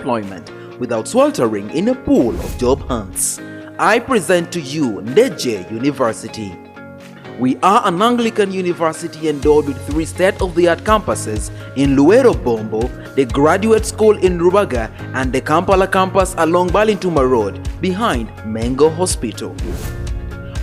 employment without sweltering in a pool of job hunts. I present to you Ndejje University. We are an Anglican university endowed with 3 state-of-the-art campuses in Luero Bombo, the Graduate School in Rubaga, and the Kampala campus along Balintuma Road behind Mengo Hospital.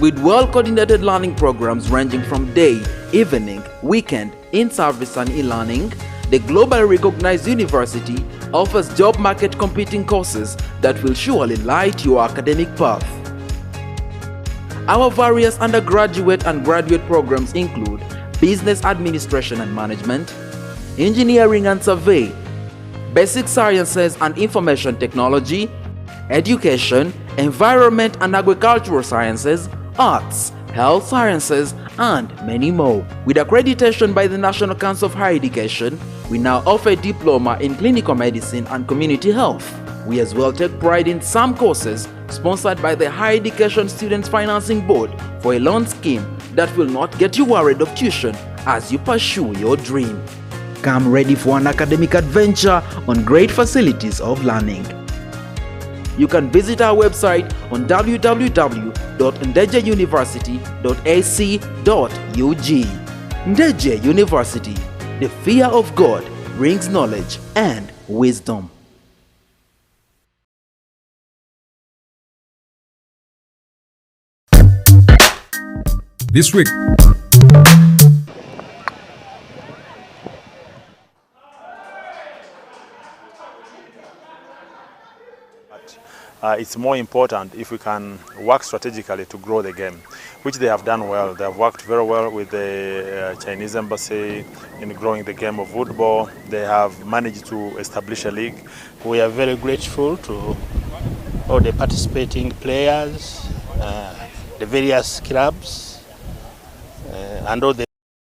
With well-coordinated learning programs ranging from day, evening, weekend, in-service and e-learning, the globally recognized university offers job market competing courses that will surely light your academic path. Our various undergraduate and graduate programs include Business Administration and Management, Engineering and Survey, Basic Sciences and Information Technology, Education, Environment and Agricultural Sciences, Arts, Health Sciences, and many more. With accreditation by the National Council of Higher Education, we now offer a diploma in clinical medicine and community health. We as well take pride in some courses sponsored by the Higher Education Students Financing Board for a loan scheme that will not get you worried of tuition as you pursue your dream. Come ready for an academic adventure on great facilities of learning. You can visit our website on www.ndejjeuniversity.ac.ug. Ndejje University, the fear of God brings knowledge and wisdom. This week, it's more important if we can work strategically to grow the game, which they have done well. They have worked very well with the Chinese embassy in growing the game of football. They have managed to establish a league. We are very grateful to all the participating players, the various clubs, and all the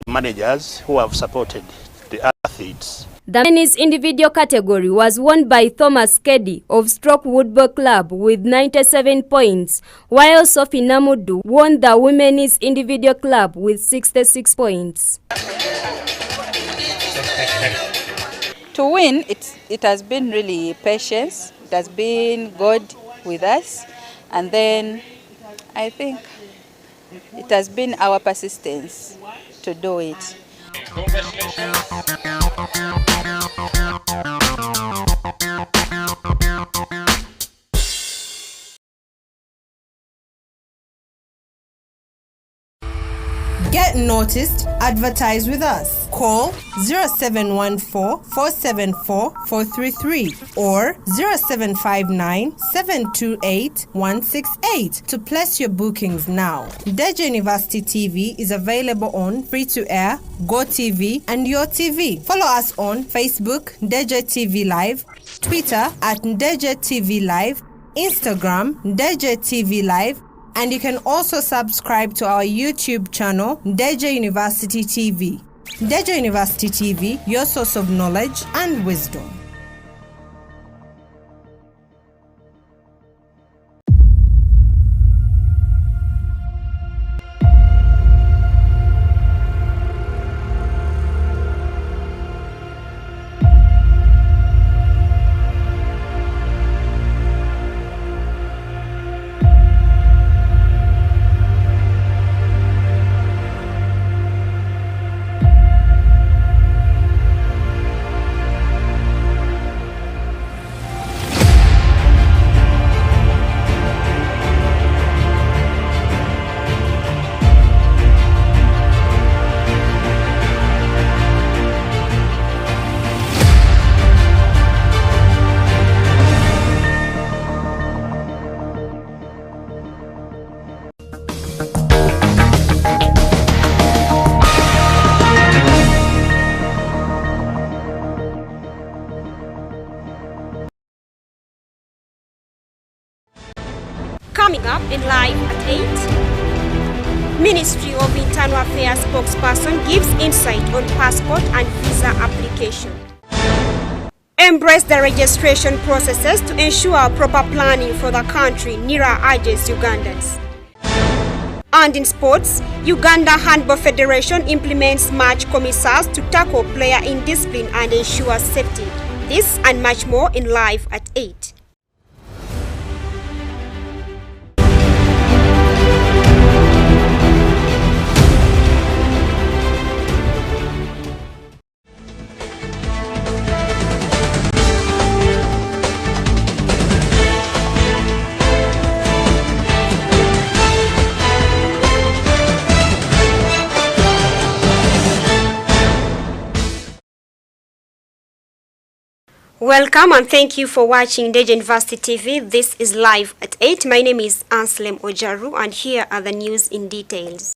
managers who have supported the athletes. The men's individual category was won by Thomas Keddy of Stroke Woodball Club with 97 points, while Sophie Namudu won the women's individual club with 66 points. To win, it has been really patience. It has been God with us, and then I think it has been our persistence to do it. Get noticed, advertise with us. Call 0714-474-433 or 0759-728-168 to place your bookings now. Ndejje University TV is available on free-to-air, GoTV, and Your TV. Follow us on Facebook, Ndejje TV Live, Twitter at Ndejje TV Live, Instagram, Ndejje TV Live, and you can also subscribe to our YouTube channel, Ndejje University TV. Ndejje University TV, your source of knowledge and wisdom. Coming up in Live at 8, Ministry of Internal Affairs spokesperson gives insight on passport and visa application. Embrace the registration processes to ensure proper planning for the country, NIRA urges Ugandans. And in sports, Uganda Handball Federation implements match commissars to tackle player indiscipline and ensure safety. This and much more in Live at 8. Welcome and thank you for watching Ndejje University TV. This is Live at 8. My name is ANSLEM OJARU and here are the news in details.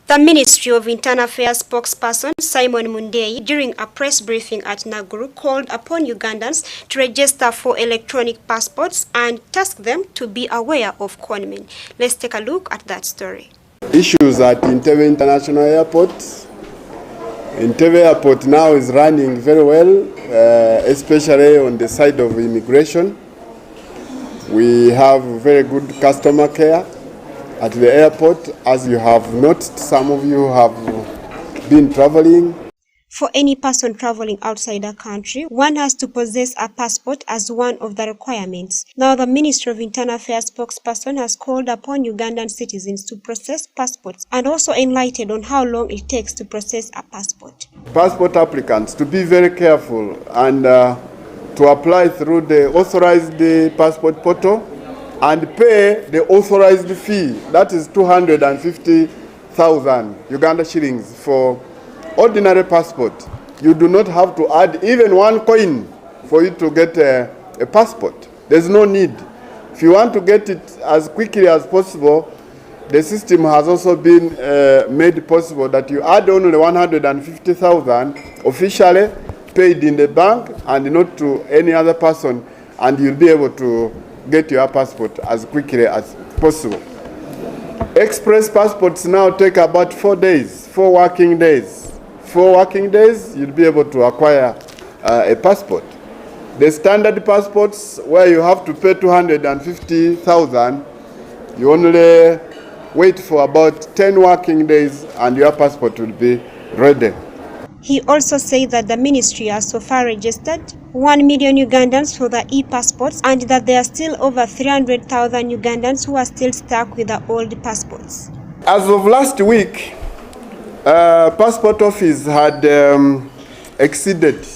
The Ministry of Internal Affairs spokesperson Simon Ndejje, during a press briefing at Naguru, called upon Ugandans to register for electronic passports and tasked them to be aware of conmen. Let's take a look at that story. Issues at Ndejje International Airport. Ndejje Airport now is running very well, especially on the side of immigration. We have very good customer care at the airport. As you have noticed, some of you have been traveling. For any person traveling outside the country, one has to possess a passport as one of the requirements. Now, the Ministry of Internal Affairs spokesperson has called upon Ugandan citizens to process passports and also enlightened on how long it takes to process a passport. Passport applicants to be very careful and to apply through the authorized passport portal and pay the authorized fee. That is 250,000 Uganda shillings for ordinary passport. You do not have to add even one coin for you to get a passport. There's no need. If you want to get it as quickly as possible, the system has also been made possible that you add only 150,000 officially paid in the bank and not to any other person, and you'll be able to get your passport as quickly as possible. Express passports now take about 4 days, 4 working days. 4 working days, you'll be able to acquire a passport. The standard passports, where you have to pay 250,000, you only wait for about 10 working days and your passport will be ready. He also said that the ministry has so far registered 1 million Ugandans for the e-passports and that there are still over 300,000 Ugandans who are still stuck with the old passports. As of last week, Passport Office had exceeded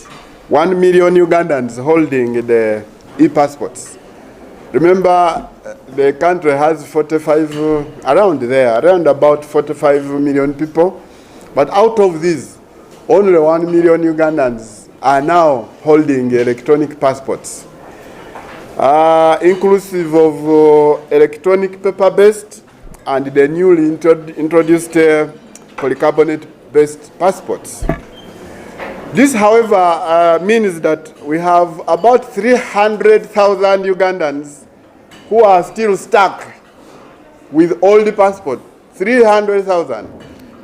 1 million Ugandans holding the e-passports. Remember, the country has around about 45 million people, but out of these, only 1 million Ugandans are now holding electronic passports, inclusive of electronic paper-based and the newly introduced polycarbonate-based passports. This, however, means that we have about 300,000 Ugandans who are still stuck with old passport. 300,000.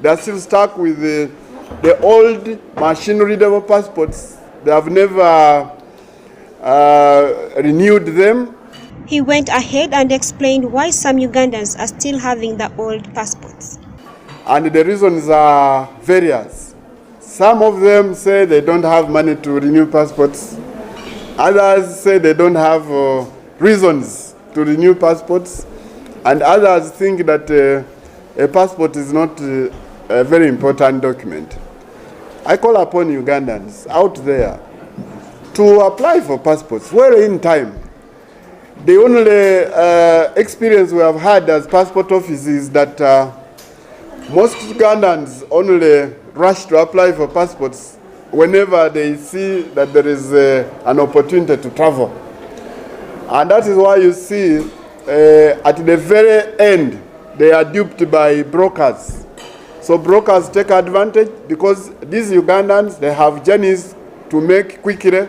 They are still stuck with the old machine-readable passports. They have never renewed them. He went ahead and explained why some Ugandans are still having the old passports. And the reasons are various. Some of them say they don't have money to renew passports. Others say they don't have reasons to renew passports. And others think that a passport is not a very important document. I call upon Ugandans out there to apply for passports well in time. The only experience we have had as passport office is that most Ugandans only rush to apply for passports whenever they see that there is an opportunity to travel. And that is why you see at the very end, they are duped by brokers. So brokers take advantage because these Ugandans, they have journeys to make quickly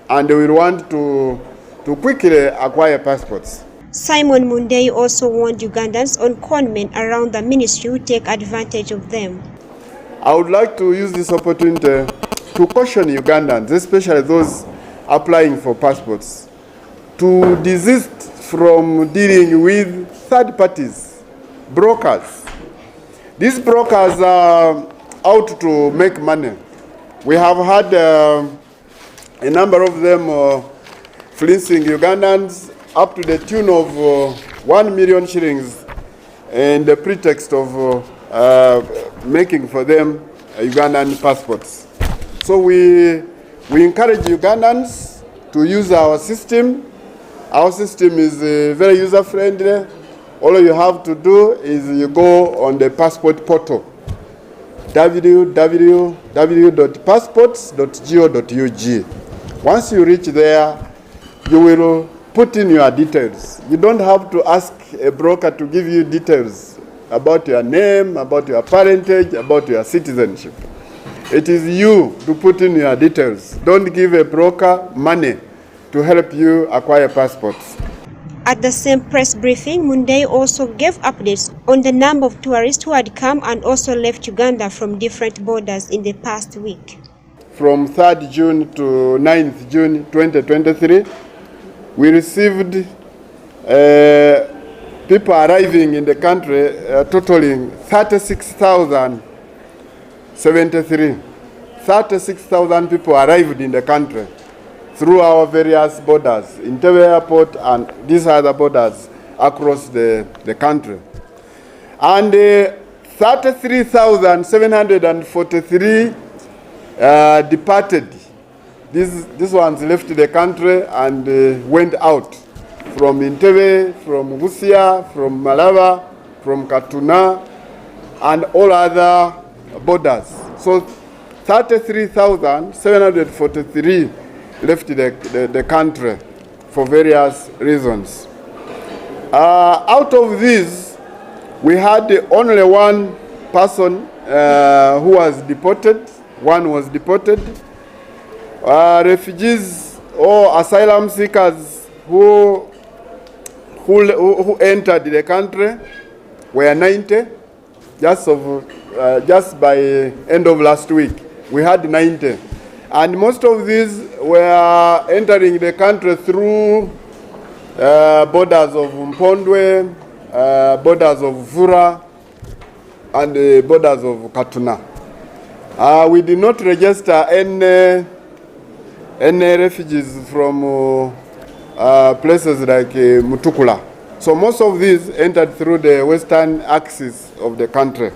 and they will want to quickly acquire passports. Simon Ndejje also warned Ugandans on conmen around the ministry who take advantage of them. I would like to use this opportunity to caution Ugandans, especially those applying for passports, to desist from dealing with third parties, brokers. These brokers are out to make money. We have had a number of them fleecing Ugandans up to the tune of 1 million shillings in the pretext of making for them Ugandan passports. So we encourage Ugandans to use our system. Our system is very user-friendly. All you have to do is you go on the passport portal, www.passports.go.ug. Once you reach there, you will put in your details. You don't have to ask a broker to give you details about your name, about your parentage, about your citizenship. It is you to put in your details. Don't give a broker money to help you acquire passports. At the same press briefing, Ndejje also gave updates on the number of tourists who had come and also left Uganda from different borders in the past week. From 3rd June to 9th June 2023, we received people arriving in the country totaling 36,073. 36,000 people arrived in the country through our various borders, Ndejje Airport and these other borders across the country. And 33,743 departed. These ones left the country and went out from Ndejje, from Busia, from Malaba, from Katuna, and all other borders. So 33,743 left the country for various reasons. Out of these, we had only one person who was deported. One was deported. Refugees or asylum seekers who entered the country were 90. Just by end of last week, we had 90. And most of these were entering the country through borders of Mpondwe, borders of Vura, and borders of Katuna. We did not register any refugees from places like Mutukula. So most of these entered through the western axis of the country.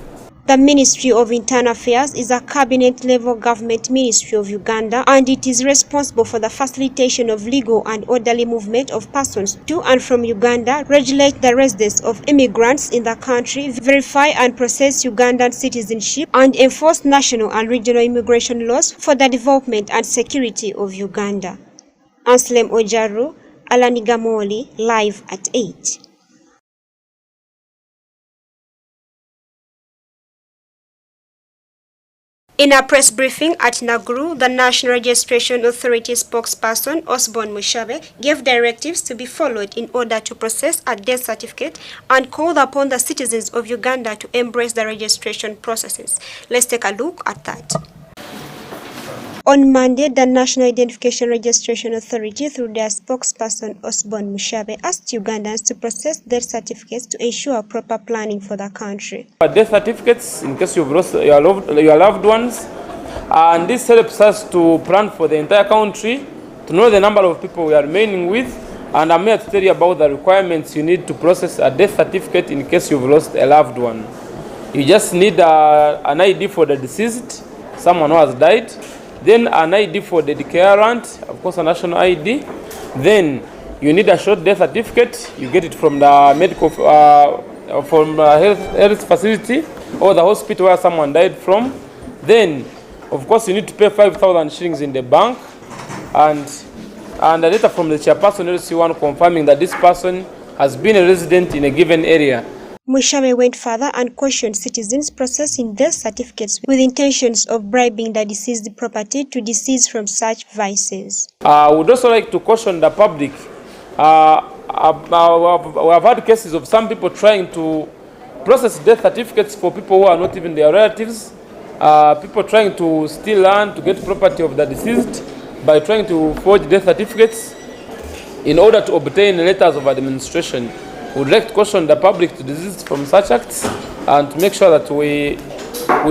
The Ministry of Internal Affairs is a cabinet-level government ministry of Uganda, and it is responsible for the facilitation of legal and orderly movement of persons to and from Uganda, regulate the residence of immigrants in the country, verify and process Ugandan citizenship, and enforce national and regional immigration laws for the development and security of Uganda. ANSLEM OJARU, Alani Gamoli, live at 8. In a press briefing at Naguru, the National Registration Authority spokesperson Osborne Mushabe gave directives to be followed in order to process a death certificate and called upon the citizens of Uganda to embrace the registration processes. Let's take a look at that. On Monday, the National Identification Registration Authority, through their spokesperson Osborne Mushabe, asked Ugandans to process death certificates to ensure proper planning for the country. Death certificates in case you've lost your loved ones, and this helps us to plan for the entire country, to know the number of people we are remaining with, and I'm here to tell you about the requirements you need to process a death certificate in case you've lost a loved one. You just need an ID for the deceased, someone who has died. Then an ID for the declarant, of course a national ID. Then you need a short death certificate. You get it from the medical, health facility or the hospital where someone died from. Then, of course, you need to pay 5,000 shillings in the bank, and a letter from the chairperson LC1 confirming that this person has been a resident in a given area. Mushabe went further and cautioned citizens processing death certificates with intentions of bribing the deceased property to decease from such vices. I would also like to caution the public. We have had cases of some people trying to process death certificates for people who are not even their relatives. People trying to steal land to get property of the deceased by trying to forge death certificates in order to obtain letters of administration. We would like to caution the public to desist from such acts and to make sure that we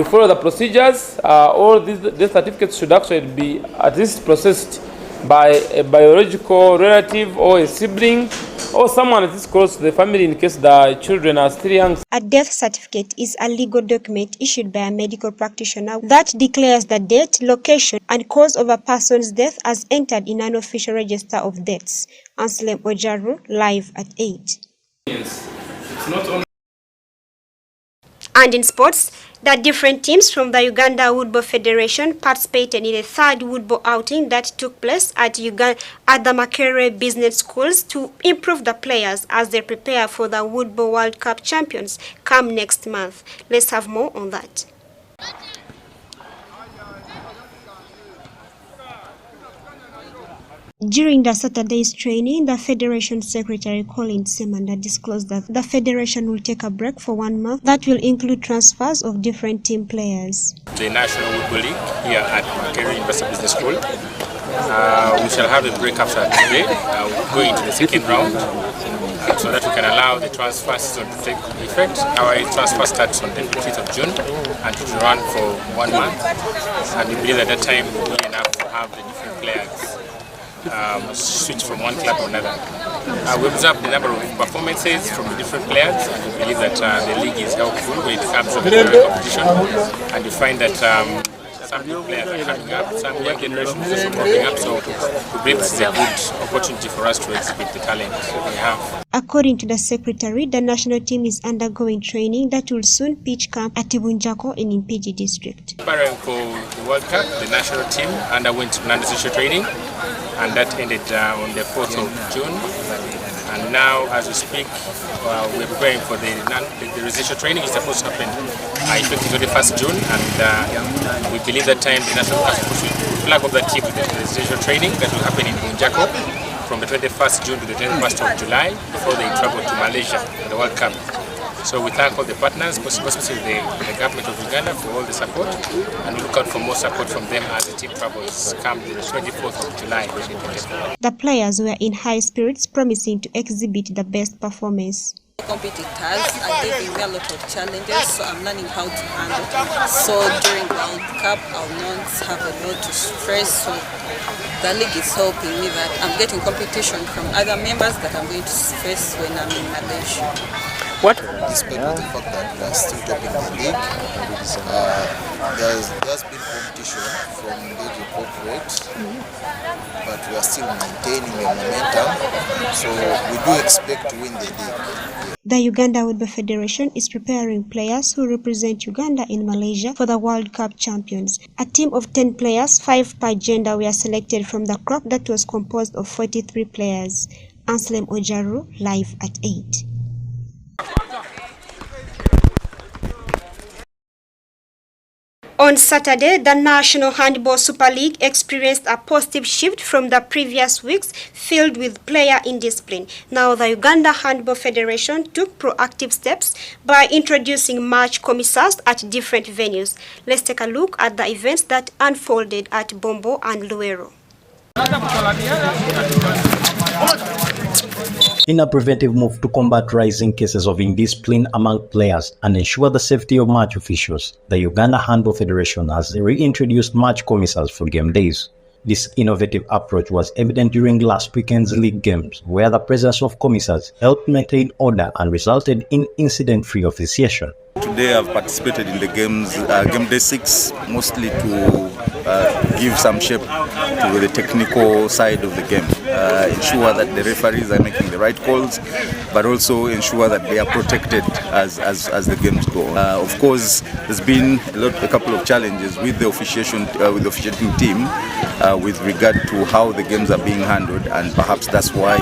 follow the procedures. All these death certificates should actually be at least processed by a biological relative or a sibling or someone that is close to the family in case the children are still young. A death certificate is a legal document issued by a medical practitioner that declares the date, location, and cause of a person's death as entered in an official register of deaths. ANSLEM OJARU, live at 8. It's not only. And in sports, the different teams from the Uganda Woodball Federation participated in a third woodball outing that took place at the Makerere Business Schools to improve the players as they prepare for the Woodball World Cup champions come next month. Let's have more on that. During the Saturday's training, the Federation Secretary Colin Semanda disclosed that the Federation will take a break for 1 month that will include transfers of different team players. The National Woodball League here at Makerere University Business School. We shall have a break after today. We'll go into the second round so that we can allow the transfer season to take effect. Our transfer starts on the 5th of June and it will run for 1 month. And we believe at that time we'll be enough to have the different players switch from one club to another. We observed the number of performances from the different players, and we believe that the league is helpful when it comes to the competition. And you find that some new players are coming up, some young generations are also popping up, so we believe this is a good opportunity for us to exhibit the talent we have. According to the secretary, the national team is undergoing training that will soon pitch camp at Tibunjako in Impiji district. Preparing for the World Cup, the national team underwent non-decision training, and that ended on the 4th of June. And now, as we speak, we're preparing for the residual training. It's supposed to happen effective 21st June, and we believe that time the national will flag off the team with the residual training that will happen in Bunjako from the 21st June to the 21st of July before they travel to Malaysia for the World Cup. So we thank all the partners, especially the government of Uganda, for all the support, and we look out for more support from them as the team travels come the 24th of July. The players were in high spirits, promising to exhibit the best performance. Competitors are giving me a lot of challenges, so I'm learning how to handle it. So during the World Cup, I'll not have a lot to stress, so the league is helping me that I'm getting competition from other members that I'm going to face when I'm in Malaysia. What? Despite the fact that we are still topping the league, there's been competition from Ndejje corporate, but we are still maintaining the momentum, so we do expect to win the league. The Uganda Woodball Federation is preparing players who represent Uganda in Malaysia for the World Cup champions. A team of 10 players, 5 per gender, were selected from the crop that was composed of 43 players. ANSLEM OJARU, live at 8. On Saturday, the National Handball Super League experienced a positive shift from the previous weeks filled with player indiscipline. Now, the Uganda Handball Federation took proactive steps by introducing match commissars at different venues. Let's take a look at the events that unfolded at Bombo and Luero. In a preventive move to combat rising cases of indiscipline among players and ensure the safety of match officials, the Uganda Handball Federation has reintroduced match commissars for game days. This innovative approach was evident during last weekend's league games, where the presence of commissars helped maintain order and resulted in incident-free officiation. Today I've participated in the games, game day 6, mostly to give some shape to the technical side of the game, ensure that the referees are making the right calls, but also ensure that they are protected as the games go. Of course, there's been a couple of challenges with the officiating team with regard to how the games are being handled, and perhaps that's why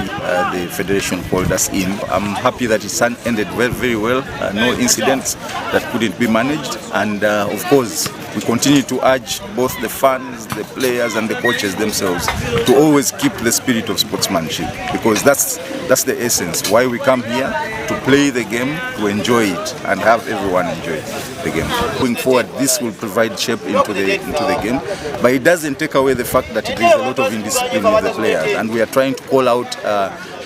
the federation called us in. I'm happy that it's ended very well, no incidents that couldn't be managed, and of course we continue to urge both the fans, the players and the coaches themselves to always keep the spirit of sportsmanship, because that's the essence why we come here, to play the game, to enjoy it and have everyone enjoy the game. Going forward, this will provide shape into the game, but it doesn't take away the fact that there is a lot of indiscipline with the players, and we are trying to call out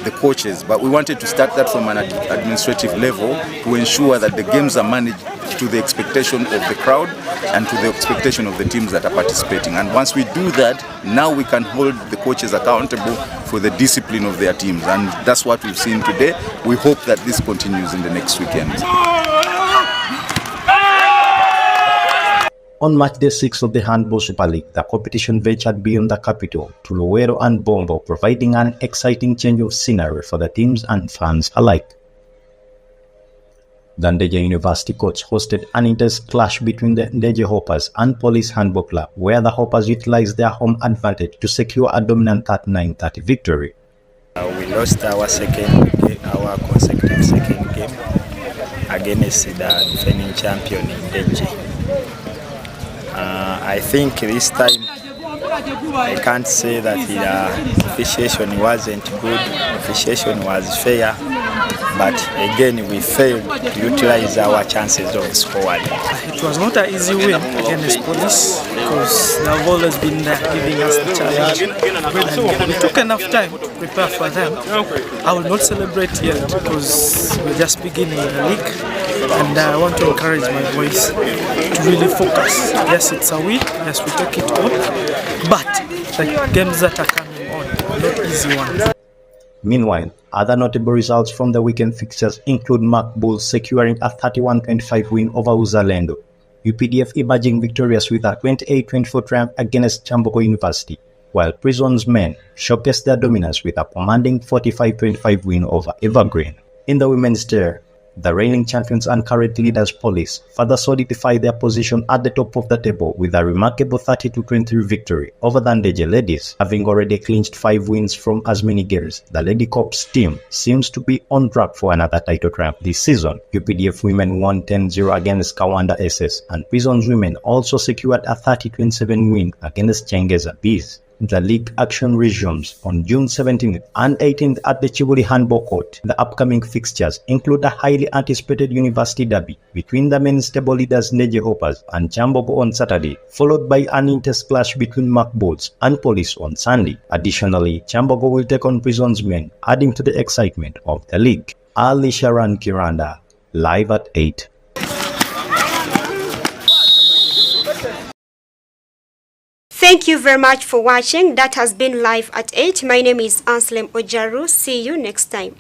the coaches, but we wanted to start that from an administrative level to ensure that the games are managed to the expectation of the crowd and to the expectation of the teams that are participating. And once we do that, now we can hold the coaches accountable for the discipline of their teams. And that's what we've seen today. We hope that this continues in the next weekend. On match day 6 of the Handball Super League, the competition ventured beyond the capital to Luwero and Bombo, providing an exciting change of scenery for the teams and fans alike. The Ndejje University coach hosted an intense clash between the Ndejje Hoppers and Police Handball Club, where the Hoppers utilized their home advantage to secure a dominant 39-30 victory. We lost our consecutive second game against the defending champion Ndejje. I think this time I can't say that the officiation wasn't good, officiation was fair, but again we failed to utilize our chances of scoring. It was not an easy win against Police because they have always been there giving us the challenge. And we took enough time to prepare for them. I will not celebrate yet because we're just beginning the league. And I want to encourage my boys to really focus. Yes, it's a win. Yes, we take it on. But the games that are coming on are not easy ones. Meanwhile, other notable results from the weekend fixtures include Mark Bulls securing a 31-25 win over Uzalendo, UPDF emerging victorious with a 28-24 triumph against Chambogo University, while Prison's men showcased their dominance with a commanding 45-25 win over Evergreen. In the women's tier, the reigning champions and current leaders Police further solidified their position at the top of the table with a remarkable 32-23 victory over the Ndejje ladies. Having already clinched 5 wins from as many games, the Lady Corps team seems to be on track for another title triumph this season. UPDF women won 10-0 against Kawanda SS, and Prisons women also secured a 30-27 win against Chengeza Bees. The league action resumes on June 17th and 18th at the Chibuli Handball Court. The upcoming fixtures include a highly anticipated university derby between the men's table leaders Ndejje Hoppers and Chambogo on Saturday, followed by an intense clash between Mark Bulls and Police on Sunday. Additionally, Chambogo will take on Prisons men, adding to the excitement of the league. Ali Sharan Kiranda, live at 8. Thank you very much for watching. That has been Live at 8. My name is ANSLEM OJARU. See you next time.